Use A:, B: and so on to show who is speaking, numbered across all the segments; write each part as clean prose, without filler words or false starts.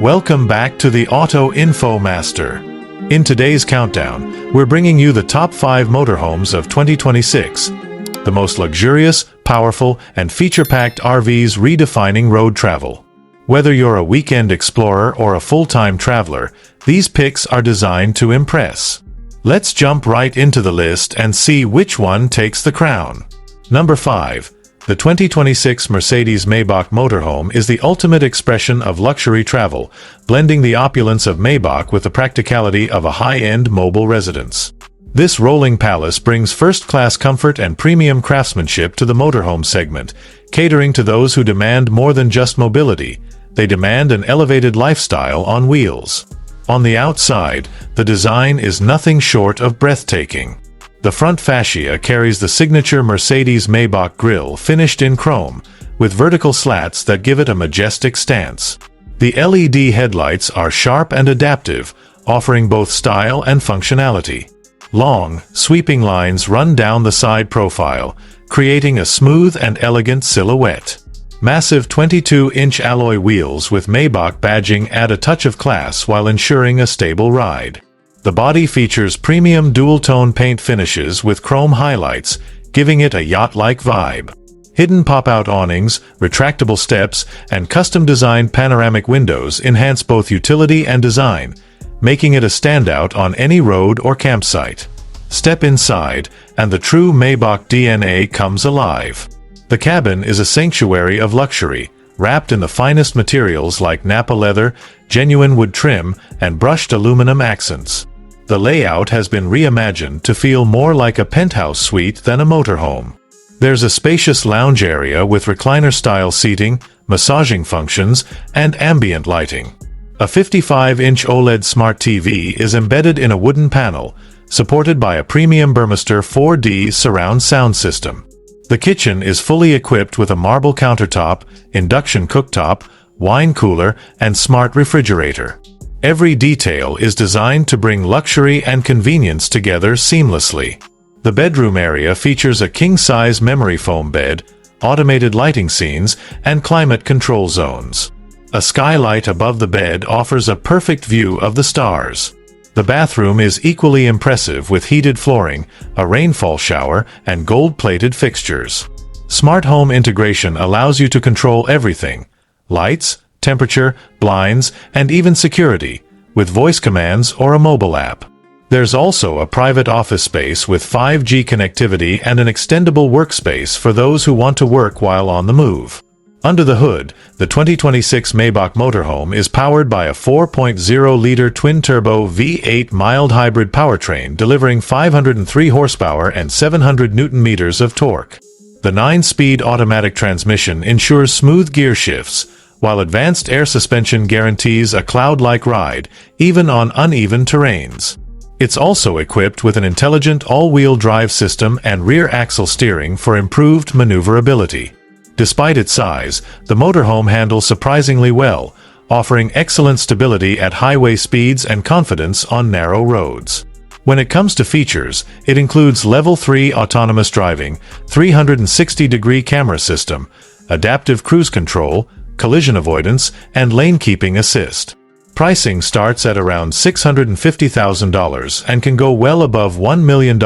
A: Welcome back to the Auto Info Master. In today's countdown, we're bringing you the top 5 motorhomes of 2026. The most luxurious, powerful, and feature-packed RVs redefining road travel. Whether you're a weekend explorer or a full-time traveler, these picks are designed to impress. Let's jump right into the list and see which one takes the crown. Number 5. The 2026 Mercedes-Maybach Motorhome is the ultimate expression of luxury travel, blending the opulence of Maybach with the practicality of a high-end mobile residence. This rolling palace brings first-class comfort and premium craftsmanship to the motorhome segment, catering to those who demand more than just mobility. They demand an elevated lifestyle on wheels. On the outside, the design is nothing short of breathtaking. The front fascia carries the signature Mercedes-Maybach grille finished in chrome, with vertical slats that give it a majestic stance. The LED headlights are sharp and adaptive, offering both style and functionality. Long, sweeping lines run down the side profile, creating a smooth and elegant silhouette. Massive 22-inch alloy wheels with Maybach badging add a touch of class while ensuring a stable ride. The body features premium dual-tone paint finishes with chrome highlights, giving it a yacht-like vibe. Hidden pop-out awnings, retractable steps, and custom-designed panoramic windows enhance both utility and design, making it a standout on any road or campsite. Step inside, and the true Maybach DNA comes alive. The cabin is a sanctuary of luxury, wrapped in the finest materials like Napa leather, genuine wood trim, and brushed aluminum accents. The layout has been reimagined to feel more like a penthouse suite than a motorhome. There's a spacious lounge area with recliner-style seating, massaging functions, and ambient lighting. A 55-inch OLED Smart TV is embedded in a wooden panel, supported by a premium Burmester 4D surround sound system. The kitchen is fully equipped with a marble countertop, induction cooktop, wine cooler, and smart refrigerator. Every detail is designed to bring luxury and convenience together seamlessly. The bedroom area features a king-size memory foam bed, automated lighting scenes, and climate control zones. A skylight above the bed offers a perfect view of the stars. The bathroom is equally impressive with heated flooring, a rainfall shower, and gold-plated fixtures. Smart home integration allows you to control everything: lights, temperature, blinds, and even security, with voice commands or a mobile app. There's also a private office space with 5G connectivity and an extendable workspace for those who want to work while on the move. Under the hood, the 2026 Maybach Motorhome is powered by a 4.0-liter twin-turbo V8 mild hybrid powertrain delivering 503 horsepower and 700 Nm of torque. The 9-speed automatic transmission ensures smooth gear shifts, while advanced air suspension guarantees a cloud-like ride, even on uneven terrains. It's also equipped with an intelligent all-wheel drive system and rear axle steering for improved maneuverability. Despite its size, the motorhome handles surprisingly well, offering excellent stability at highway speeds and confidence on narrow roads. When it comes to features, it includes Level 3 autonomous driving, 360-degree camera system, adaptive cruise control, collision avoidance, and lane keeping assist. Pricing starts at around $650,000 and can go well above $1 million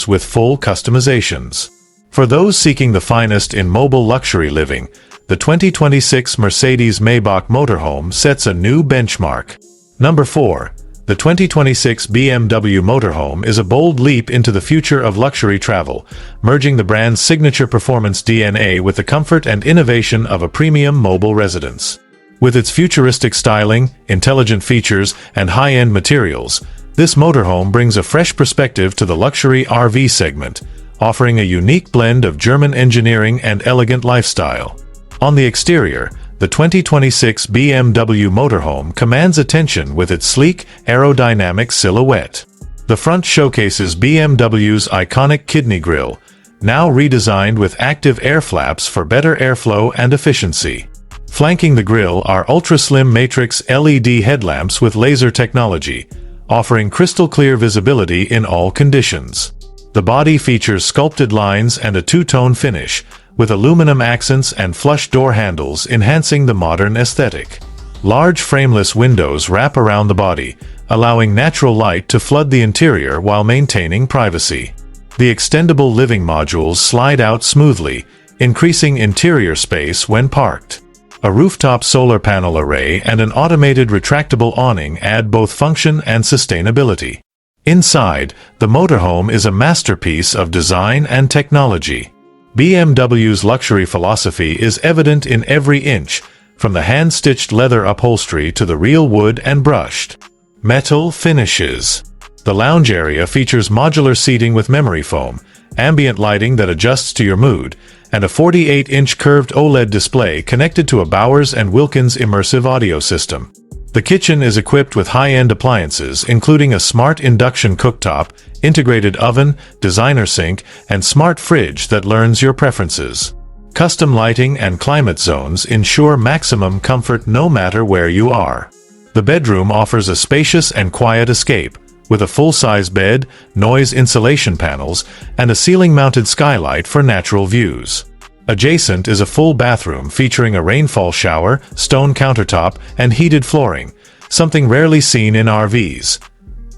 A: with full customizations. For those seeking the finest in mobile luxury living, the 2026 Mercedes-Maybach Motorhome sets a new benchmark. Number 4. The 2026 BMW Motorhome is a bold leap into the future of luxury travel, merging the brand's signature performance DNA with the comfort and innovation of a premium mobile residence. With its futuristic styling, intelligent features, and high-end materials, this motorhome brings a fresh perspective to the luxury RV segment, offering a unique blend of German engineering and elegant lifestyle. On the exterior, the 2026 BMW Motorhome commands attention with its sleek, aerodynamic silhouette. The front showcases BMW's iconic kidney grille, now redesigned with active air flaps for better airflow and efficiency. Flanking the grille are ultra-slim matrix LED headlamps with laser technology, offering crystal-clear visibility in all conditions. The body features sculpted lines and a two-tone finish, with aluminum accents and flush door handles enhancing the modern aesthetic. Large frameless windows wrap around the body, allowing natural light to flood the interior while maintaining privacy. The extendable living modules slide out smoothly, increasing interior space when parked. A rooftop solar panel array and an automated retractable awning add both function and sustainability. Inside, the motorhome is a masterpiece of design and technology. BMW's luxury philosophy is evident in every inch, from the hand-stitched leather upholstery to the real wood and brushed metal finishes. The lounge area features modular seating with memory foam, ambient lighting that adjusts to your mood, and a 48-inch curved OLED display connected to a Bowers & Wilkins immersive audio system. The kitchen is equipped with high-end appliances, including a smart induction cooktop, integrated oven, designer sink, and smart fridge that learns your preferences. Custom lighting and climate zones ensure maximum comfort no matter where you are. The bedroom offers a spacious and quiet escape, with a full-size bed, noise insulation panels, and a ceiling-mounted skylight for natural views. Adjacent is a full bathroom featuring a rainfall shower, stone countertop, and heated flooring, something rarely seen in RVs.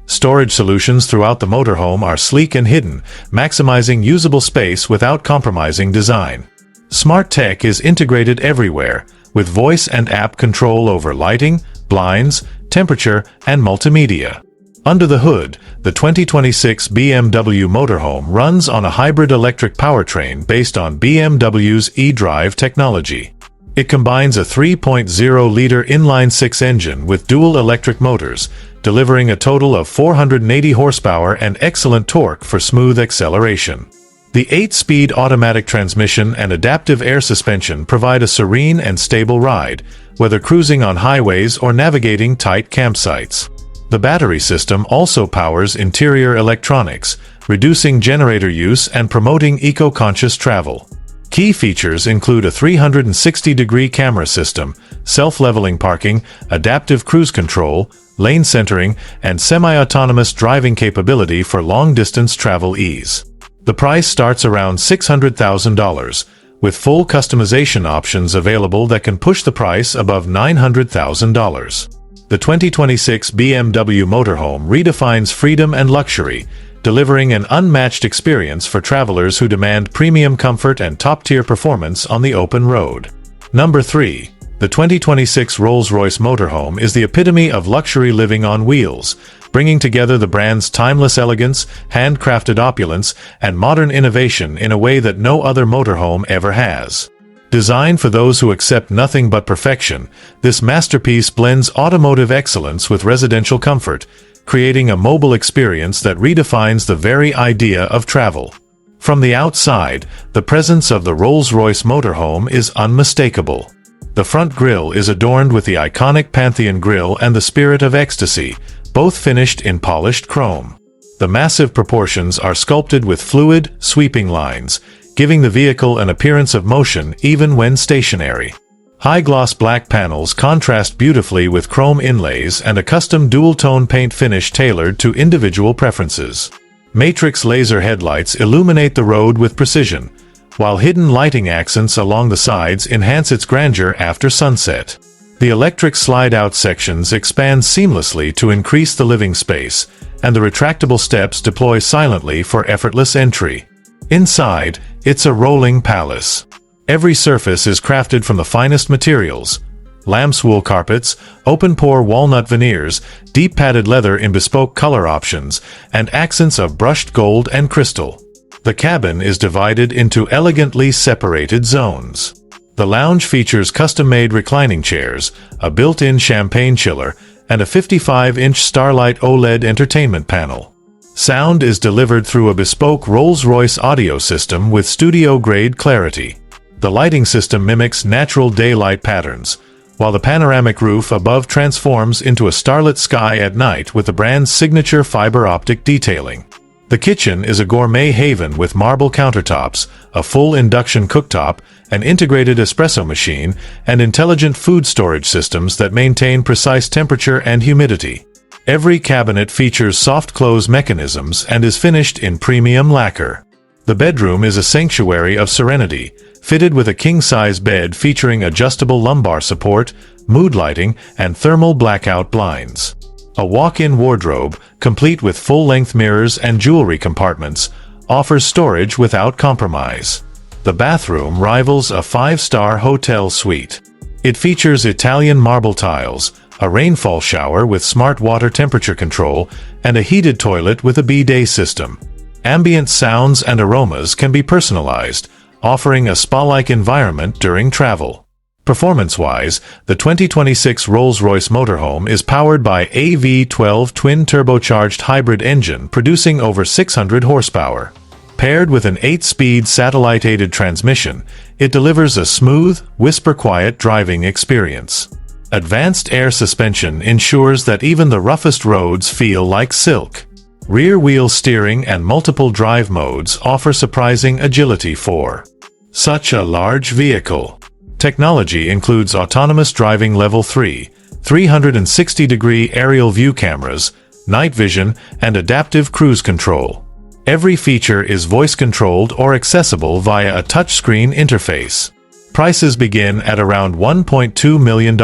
A: Storage solutions throughout the motorhome are sleek and hidden, maximizing usable space without compromising design. Smart tech is integrated everywhere, with voice and app control over lighting, blinds, temperature, and multimedia. Under the hood, the 2026 BMW Motorhome runs on a hybrid electric powertrain based on BMW's eDrive technology. It combines a 3.0-liter inline-six engine with dual electric motors, delivering a total of 480 horsepower and excellent torque for smooth acceleration. The 8-speed automatic transmission and adaptive air suspension provide a serene and stable ride, whether cruising on highways or navigating tight campsites. The battery system also powers interior electronics, reducing generator use and promoting eco-conscious travel. Key features include a 360-degree camera system, self-leveling parking, adaptive cruise control, lane centering, and semi-autonomous driving capability for long-distance travel ease. The price starts around $600,000, with full customization options available that can push the price above $900,000. The 2026 BMW Motorhome redefines freedom and luxury, delivering an unmatched experience for travelers who demand premium comfort and top-tier performance on the open road. Number 3. The 2026 Rolls-Royce Motorhome is the epitome of luxury living on wheels, bringing together the brand's timeless elegance, handcrafted opulence, and modern innovation in a way that no other motorhome ever has. Designed for those who accept nothing but perfection, this masterpiece blends automotive excellence with residential comfort, creating a mobile experience that redefines the very idea of travel. From the outside, the presence of the Rolls-Royce Motorhome is unmistakable. The front grille is adorned with the iconic Pantheon grille and the Spirit of Ecstasy, both finished in polished chrome. The massive proportions are sculpted with fluid, sweeping lines, giving the vehicle an appearance of motion even when stationary. High-gloss black panels contrast beautifully with chrome inlays and a custom dual-tone paint finish tailored to individual preferences. Matrix laser headlights illuminate the road with precision, while hidden lighting accents along the sides enhance its grandeur after sunset. The electric slide-out sections expand seamlessly to increase the living space, and the retractable steps deploy silently for effortless entry. Inside, it's a rolling palace. Every surface is crafted from the finest materials: lamb's wool carpets, open-pore walnut veneers, deep padded leather in bespoke color options, and accents of brushed gold and crystal. The cabin is divided into elegantly separated zones. The lounge features custom-made reclining chairs, a built-in champagne chiller, and a 55-inch Starlight OLED entertainment panel. Sound is delivered through a bespoke Rolls-Royce audio system with studio-grade clarity. The lighting system mimics natural daylight patterns, while the panoramic roof above transforms into a starlit sky at night with the brand's signature fiber optic detailing. The kitchen is a gourmet haven with marble countertops, a full induction cooktop, an integrated espresso machine, and intelligent food storage systems that maintain precise temperature and humidity. Every cabinet features soft close mechanisms and is finished in premium lacquer. The bedroom is a sanctuary of serenity, fitted with a king-size bed featuring adjustable lumbar support, mood lighting, and thermal blackout blinds. A walk-in wardrobe, complete with full-length mirrors and jewelry compartments, offers storage without compromise. The bathroom rivals a 5-star hotel suite. It features Italian marble tiles, a rainfall shower with smart water temperature control, and a heated toilet with a bidet system. Ambient sounds and aromas can be personalized, offering a spa-like environment during travel. Performance-wise, the 2026 Rolls-Royce Motorhome is powered by a V12 twin-turbocharged hybrid engine producing over 600 horsepower. Paired with an 8-speed satellite-aided transmission, it delivers a smooth, whisper-quiet driving experience. Advanced air suspension ensures that even the roughest roads feel like silk. Rear-wheel steering and multiple drive modes offer surprising agility for such a large vehicle. Technology includes autonomous driving level 3, 360-degree aerial view cameras, night vision, and adaptive cruise control. Every feature is voice-controlled or accessible via a touchscreen interface. Prices begin at around $1.2 million,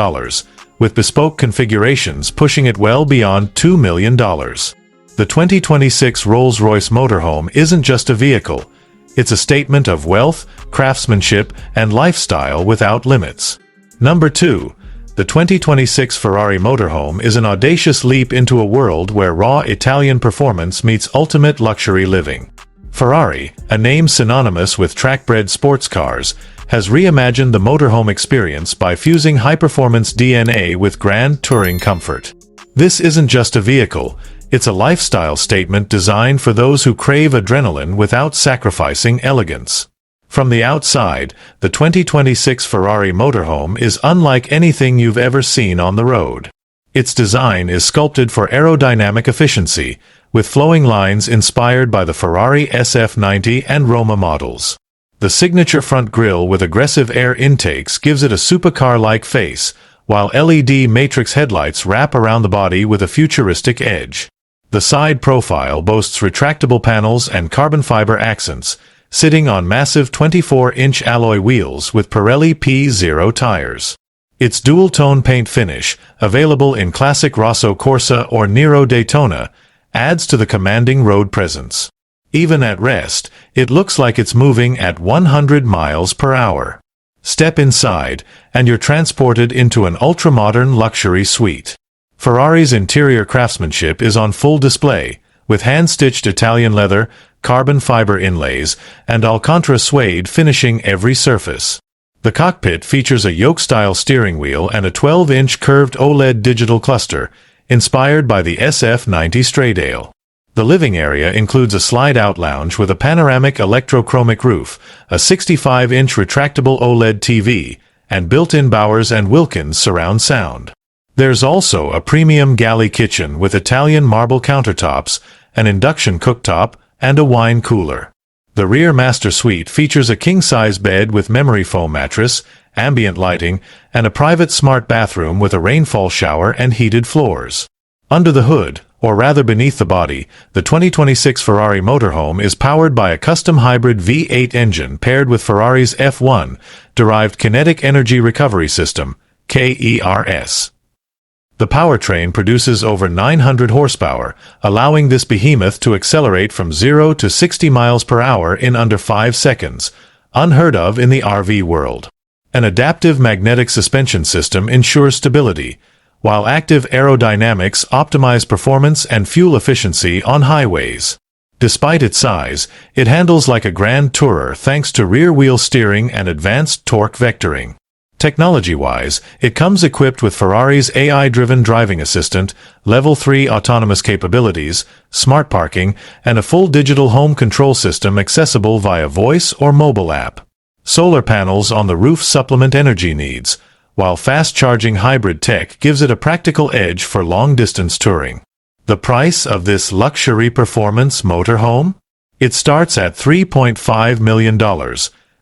A: with bespoke configurations pushing it well beyond $2 million. The 2026 Rolls-Royce Motorhome isn't just a vehicle. It's a statement of wealth, craftsmanship, and lifestyle without limits. Number 2. The 2026 Ferrari Motorhome is an audacious leap into a world where raw Italian performance meets ultimate luxury living. Ferrari, a name synonymous with track-bred sports cars, has reimagined the motorhome experience by fusing high-performance DNA with grand touring comfort. This isn't just a vehicle. It's a lifestyle statement designed for those who crave adrenaline without sacrificing elegance. From the outside, the 2026 Ferrari Motorhome is unlike anything you've ever seen on the road. Its design is sculpted for aerodynamic efficiency, with flowing lines inspired by the Ferrari SF90 and Roma models. The signature front grille with aggressive air intakes gives it a supercar-like face, while LED matrix headlights wrap around the body with a futuristic edge. The side profile boasts retractable panels and carbon fiber accents, sitting on massive 24-inch alloy wheels with Pirelli P0 tires. Its dual-tone paint finish, available in Classic Rosso Corsa or Nero Daytona, adds to the commanding road presence. Even at rest, it looks like it's moving at 100 miles per hour. Step inside, and you're transported into an ultra-modern luxury suite. Ferrari's interior craftsmanship is on full display, with hand-stitched Italian leather, carbon fiber inlays, and Alcantara suede finishing every surface. The cockpit features a yoke-style steering wheel and a 12-inch curved OLED digital cluster, inspired by the SF90 Straydale. The living area includes a slide-out lounge with a panoramic electrochromic roof, a 65-inch retractable OLED TV, and built-in Bowers & Wilkins surround sound. There's also a premium galley kitchen with Italian marble countertops, an induction cooktop, and a wine cooler. The rear master suite features a king-size bed with memory foam mattress, ambient lighting, and a private smart bathroom with a rainfall shower and heated floors. Under the hood, or rather beneath the body, the 2026 Ferrari Motorhome is powered by a custom hybrid V8 engine paired with Ferrari's F1-derived Kinetic Energy Recovery System, KERS. The powertrain produces over 900 horsepower, allowing this behemoth to accelerate from 0 to 60 miles per hour in under 5 seconds, unheard of in the RV world. An adaptive magnetic suspension system ensures stability, while active aerodynamics optimize performance and fuel efficiency on highways. Despite its size, it handles like a grand tourer thanks to rear-wheel steering and advanced torque vectoring. Technology-wise, it comes equipped with Ferrari's AI-driven driving assistant, Level 3 autonomous capabilities, smart parking, and a full digital home control system accessible via voice or mobile app. Solar panels on the roof supplement energy needs, while fast-charging hybrid tech gives it a practical edge for long-distance touring. The price of this luxury performance motorhome? It starts at $3.5 million,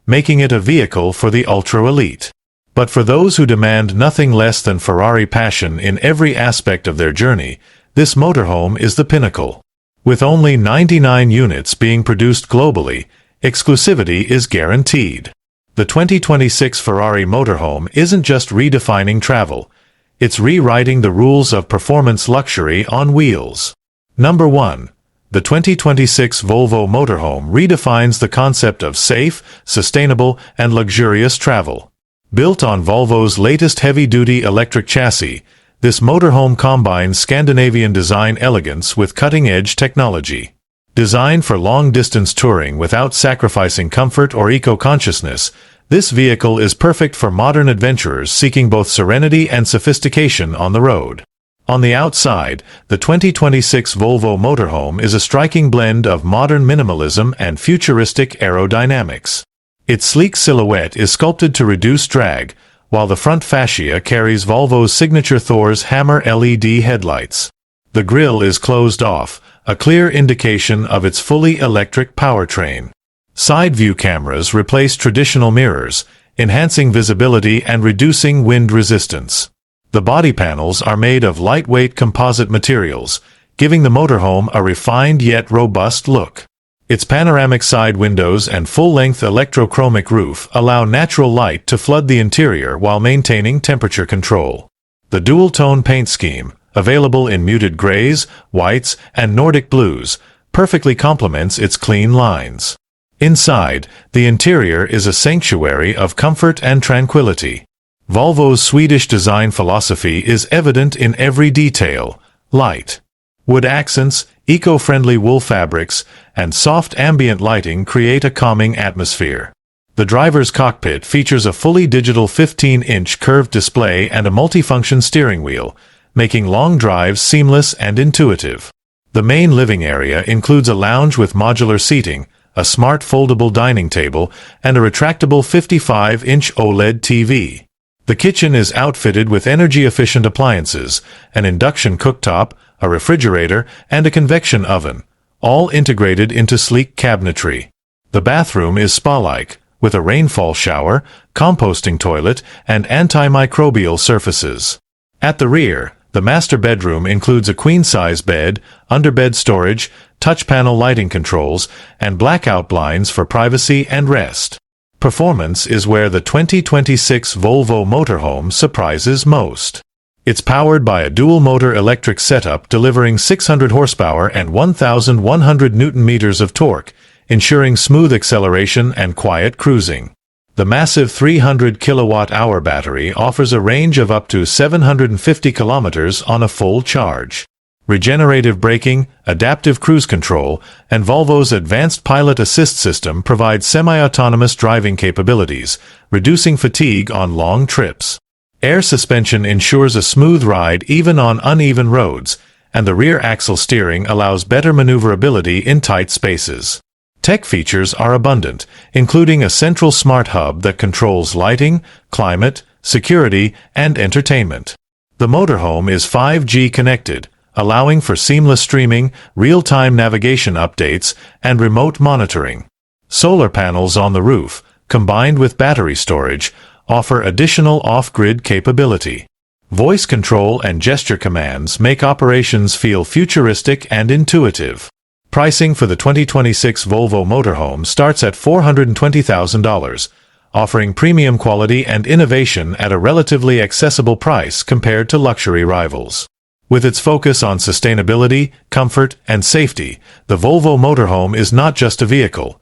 A: making it a vehicle for the ultra-elite. But for those who demand nothing less than Ferrari passion in every aspect of their journey, this motorhome is the pinnacle. With only 99 units being produced globally, exclusivity is guaranteed. The 2026 Ferrari Motorhome isn't just redefining travel. It's rewriting the rules of performance luxury on wheels. Number 1. The 2026 Volvo Motorhome redefines the concept of safe, sustainable, and luxurious travel. Built on Volvo's latest heavy-duty electric chassis, this motorhome combines Scandinavian design elegance with cutting-edge technology. Designed for long-distance touring without sacrificing comfort or eco-consciousness, this vehicle is perfect for modern adventurers seeking both serenity and sophistication on the road. On the outside, the 2026 Volvo Motorhome is a striking blend of modern minimalism and futuristic aerodynamics. Its sleek silhouette is sculpted to reduce drag, while the front fascia carries Volvo's signature Thor's Hammer LED headlights. The grille is closed off, a clear indication of its fully electric powertrain. Side view cameras replace traditional mirrors, enhancing visibility and reducing wind resistance. The body panels are made of lightweight composite materials, giving the motorhome a refined yet robust look. Its panoramic side windows and full-length electrochromic roof allow natural light to flood the interior while maintaining temperature control. The dual-tone paint scheme, available in muted grays, whites, and Nordic blues, perfectly complements its clean lines. Inside, the interior is a sanctuary of comfort and tranquility. Volvo's Swedish design philosophy is evident in every detail: light, wood accents, eco-friendly wool fabrics, and soft ambient lighting create a calming atmosphere. The driver's cockpit features a fully digital 15-inch curved display and a multifunction steering wheel, making long drives seamless and intuitive. The main living area includes a lounge with modular seating, a smart foldable dining table, and a retractable 55-inch OLED TV. The kitchen is outfitted with energy-efficient appliances, an induction cooktop, a refrigerator, and a convection oven, all integrated into sleek cabinetry. The bathroom is spa-like, with a rainfall shower, composting toilet, and antimicrobial surfaces. At the rear, the master bedroom includes a queen-size bed, underbed storage, touch panel lighting controls, and blackout blinds for privacy and rest. Performance is where the 2026 Volvo Motorhome surprises most. It's powered by a dual-motor electric setup delivering 600 horsepower and 1,100 Newton-meters of torque, ensuring smooth acceleration and quiet cruising. The massive 300 kilowatt-hour battery offers a range of up to 750 kilometers on a full charge. Regenerative braking, adaptive cruise control, and Volvo's advanced pilot assist system provide semi-autonomous driving capabilities, reducing fatigue on long trips. Air suspension ensures a smooth ride even on uneven roads, and the rear axle steering allows better maneuverability in tight spaces. Tech features are abundant, including a central smart hub that controls lighting, climate, security, and entertainment. The motorhome is 5G connected, allowing for seamless streaming, real-time navigation updates, and remote monitoring. Solar panels on the roof, combined with battery storage, offer additional off-grid capability. Voice control and gesture commands make operations feel futuristic and intuitive. Pricing for the 2026 Volvo Motorhome starts at $420,000, offering premium quality and innovation at a relatively accessible price compared to luxury rivals. With its focus on sustainability, comfort, and safety, the Volvo Motorhome is not just a vehicle.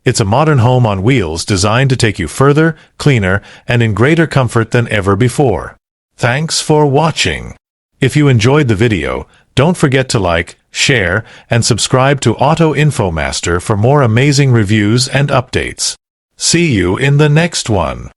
A: It's a modern home on wheels designed to take you further, cleaner, and in greater comfort than ever before. Thanks for watching. If you enjoyed the video, don't forget to like, share, and subscribe to Auto Info Master for more amazing reviews and updates. See you in the next one.